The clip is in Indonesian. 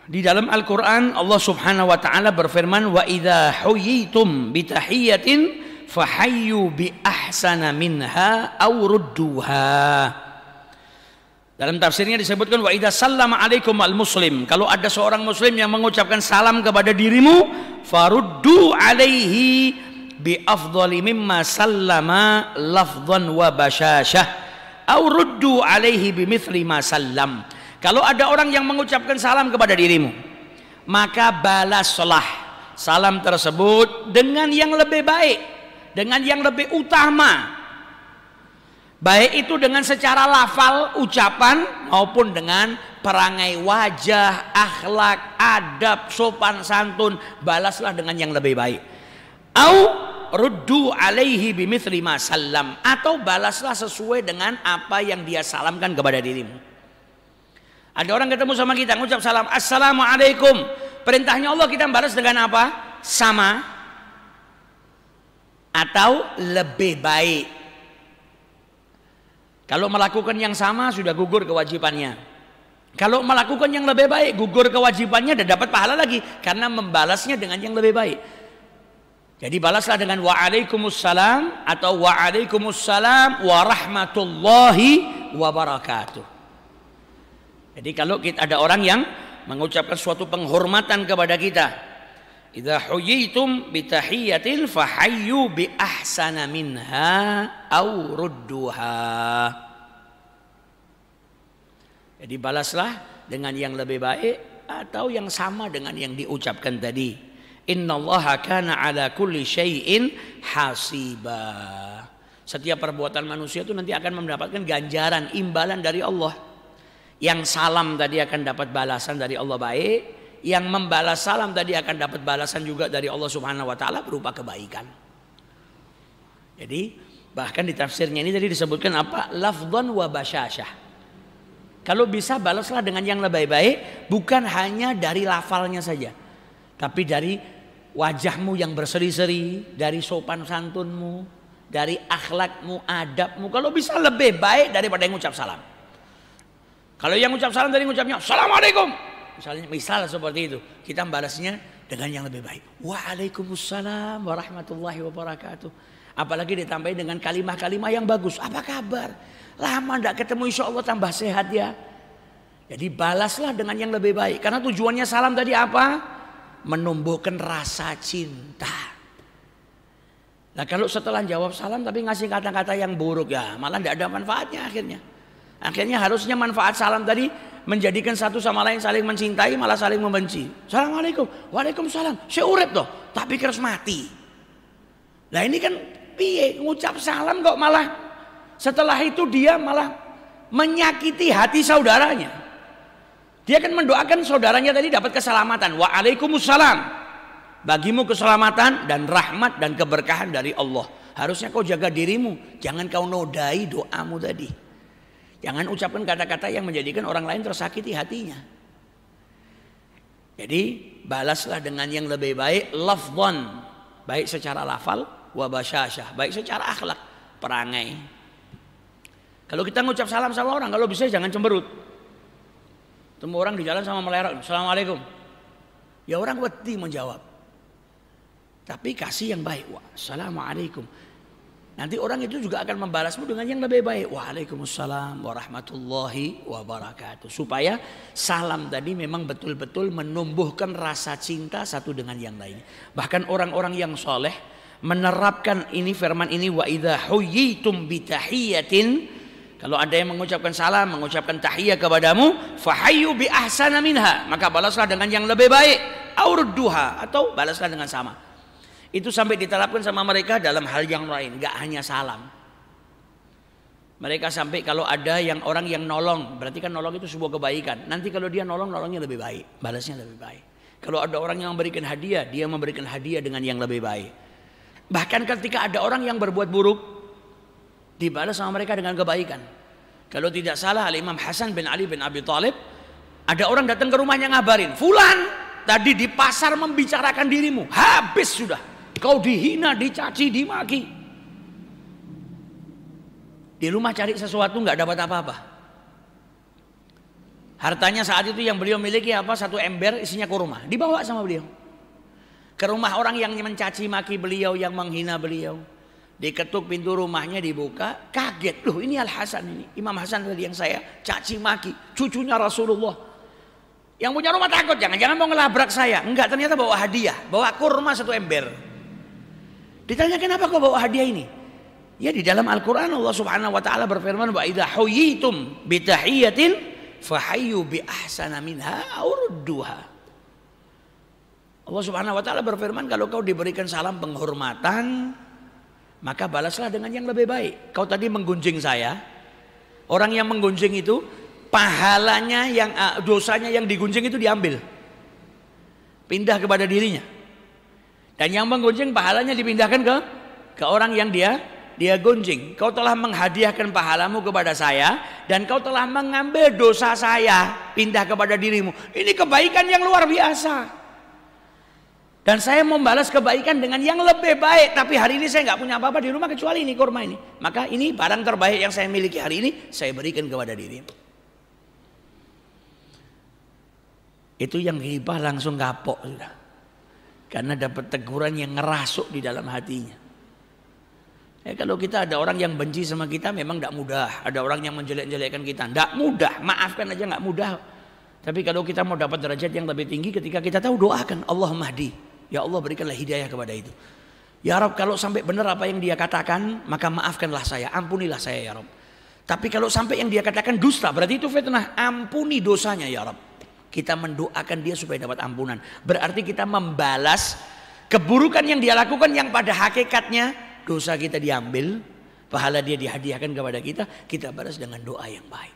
Di dalam Al-Quran Allah subhanahu wa ta'ala berfirman, wa idha huyitum bitahiyatin fahayyu bi ahsana minha aw rudduha. Dalam tafsirnya disebutkan, wa idha sallama alaikum al-muslim, kalau ada seorang muslim yang mengucapkan salam kepada dirimu, faruddu alaihi bi afdali mimma sallama lafdhan wa bashashah aw ruddu alaihi bi mithli ma sallam. Kalau ada orang yang mengucapkan salam kepada dirimu, maka balaslah salam tersebut dengan yang lebih baik, dengan yang lebih utama. Baik itu dengan secara lafal ucapan maupun dengan perangai wajah, akhlak, adab, sopan santun, balaslah dengan yang lebih baik. Au ruddu alaihi bimithli ma sallam, atau balaslah sesuai dengan apa yang dia salamkan kepada dirimu. Ada orang ketemu sama kita ngucap salam, assalamualaikum. Perintahnya Allah kita balas dengan apa? Sama atau lebih baik. Kalau melakukan yang sama sudah gugur kewajibannya. Kalau melakukan yang lebih baik, gugur kewajibannya dan dapat pahala lagi karena membalasnya dengan yang lebih baik. Jadi balaslah dengan waalaikumsalam atau waalaikumsalam warahmatullahi wabarakatuh. Jadi kalau ada orang yang mengucapkan suatu penghormatan kepada kita, idza huyitum bitahiyatin fahayyu bi ahsana minha aw rudduha. Jadi balaslah dengan yang lebih baik atau yang sama dengan yang diucapkan tadi. Innallaha kana ala kulli syai'in hasiba. Setiap perbuatan manusia itu nanti akan mendapatkan ganjaran, imbalan dari Allah. Yang salam tadi akan dapat balasan dari Allah baik, yang membalas salam tadi akan dapat balasan juga dari Allah Subhanahu wa taala berupa kebaikan. Jadi bahkan di tafsirnya ini tadi disebutkan apa? Lafdhan wa basyashah. Kalau bisa balaslah dengan yang lebih baik, bukan hanya dari lafalnya saja, tapi dari wajahmu yang berseri-seri, dari sopan santunmu, dari akhlakmu, adabmu. Kalau bisa lebih baik daripada yang ucap salam. Kalau yang ucap salam tadi ngucapnya assalamualaikum, misal seperti itu, kita membalasnya dengan yang lebih baik. Waalaikumsalam warahmatullahi wabarakatuh. Apalagi ditambahin dengan kalimah-kalimah yang bagus. Apa kabar? Lama tidak ketemu, insya Allah tambah sehat ya. Jadi balaslah dengan yang lebih baik. Karena tujuannya salam tadi apa? Menumbuhkan rasa cinta. Nah kalau setelah jawab salam tapi ngasih kata-kata yang buruk, ya malah tidak ada manfaatnya akhirnya. Akhirnya harusnya manfaat salam tadi menjadikan satu sama lain saling mencintai, malah saling membenci. Assalamualaikum, waalaikumsalam. Saya urip toh, tapi terus mati. Nah ini kan piye ngucap salam kok malah setelah itu dia malah menyakiti hati saudaranya. Dia kan mendoakan saudaranya tadi dapat keselamatan. Waalaikumsalam. Bagimu keselamatan dan rahmat dan keberkahan dari Allah. Harusnya kau jaga dirimu, jangan kau nodai doamu tadi. Jangan ucapkan kata-kata yang menjadikan orang lain tersakiti hatinya. Jadi balaslah dengan yang lebih baik, lafdhan, baik secara lafal, wa basyashah, baik secara akhlak, perangai. Kalau kita ngucap salam sama orang, kalau bisa jangan cemberut. Temu orang di jalan sama melerok, assalamualaikum. Ya orang wedi menjawab. Tapi kasih yang baik, assalamualaikum. Nanti orang itu juga akan membalasmu dengan yang lebih baik. Waalaikumsalam warahmatullahi wabarakatuh. Supaya salam tadi memang betul-betul menumbuhkan rasa cinta satu dengan yang lain. Bahkan orang-orang yang soleh menerapkan ini, firman ini, wa idza huyitum bitahiyatin. Kalau ada yang mengucapkan salam, mengucapkan tahiyah kepadamu, fahayyu bi ahsana minha, maka balaslah dengan yang lebih baik, aurudduha, atau balaslah dengan sama. Itu sampai diterapkan sama mereka dalam hal yang lain, gak hanya salam. Mereka sampai kalau ada yang orang yang nolong, berarti kan nolong itu sebuah kebaikan. Nanti kalau dia nolong, nolongnya lebih baik, balasnya lebih baik. Kalau ada orang yang memberikan hadiah, dia memberikan hadiah dengan yang lebih baik. Bahkan ketika ada orang yang berbuat buruk, dibalas sama mereka dengan kebaikan. Kalau tidak salah Al-Imam Hasan bin Ali bin Abi Thalib, ada orang datang ke rumahnya ngabarin, fulan tadi di pasar membicarakan dirimu, habis sudah. Kau dihina, dicaci, dimaki. Di rumah cari sesuatu nggak dapat apa-apa. Hartanya saat itu yang beliau miliki apa? Satu ember isinya kurma. Dibawa sama beliau ke rumah orang yang mencaci maki beliau, yang menghina beliau. Diketuk pintu rumahnya, dibuka, kaget, loh ini Al Hasan, ini Imam Hasan tadi yang saya caci maki, cucunya Rasulullah. Yang punya rumah takut, jangan-jangan mau ngelabrak saya. Enggak, ternyata bawa hadiah, bawa kurma satu ember. Ditanya kenapa kau bawa hadiah ini? Ya di dalam Al-Quran Allah Subhanahu Wa Taala berfirman, wa idza huyyitum bi tahiyatin fahayyu bi ahsana minha aw rudduha. Allah Subhanahu Wa Taala berfirman, kalau kau diberikan salam penghormatan, maka balaslah dengan yang lebih baik. Kau tadi menggunjing saya, orang yang menggunjing itu pahalanya, yang dosanya yang digunjing itu diambil, pindah kepada dirinya. Dan yang menggunjing pahalanya dipindahkan ke orang yang dia gunjing. Kau telah menghadiahkan pahalamu kepada saya, dan kau telah mengambil dosa saya pindah kepada dirimu. Ini kebaikan yang luar biasa. Dan saya membalas kebaikan dengan yang lebih baik. Tapi hari ini saya nggak punya apa-apa di rumah kecuali ini kurma ini. Maka ini barang terbaik yang saya miliki hari ini, saya berikan kepada dirimu. Itu yang hibah langsung kapok sudah. Karena dapat teguran yang ngerasuk di dalam hatinya. Kalau kita ada orang yang benci sama kita memang tidak mudah. Ada orang yang menjelek-jelekkan kita, tidak mudah. Maafkan aja nggak mudah. Tapi kalau kita mau dapat derajat yang lebih tinggi, ketika kita tahu, doakan Allahumma hdi. Ya Allah, berikanlah hidayah kepada itu. Ya Rabb, kalau sampai benar apa yang dia katakan, maka maafkanlah saya, ampunilah saya ya Rabb. Tapi kalau sampai yang dia katakan dusta, berarti itu fitnah. Ampuni dosanya ya Rabb. Kita mendoakan dia supaya dapat ampunan. Berarti kita membalas keburukan yang dia lakukan, yang pada hakikatnya dosa kita diambil, pahala dia dihadiahkan kepada kita balas dengan doa yang baik.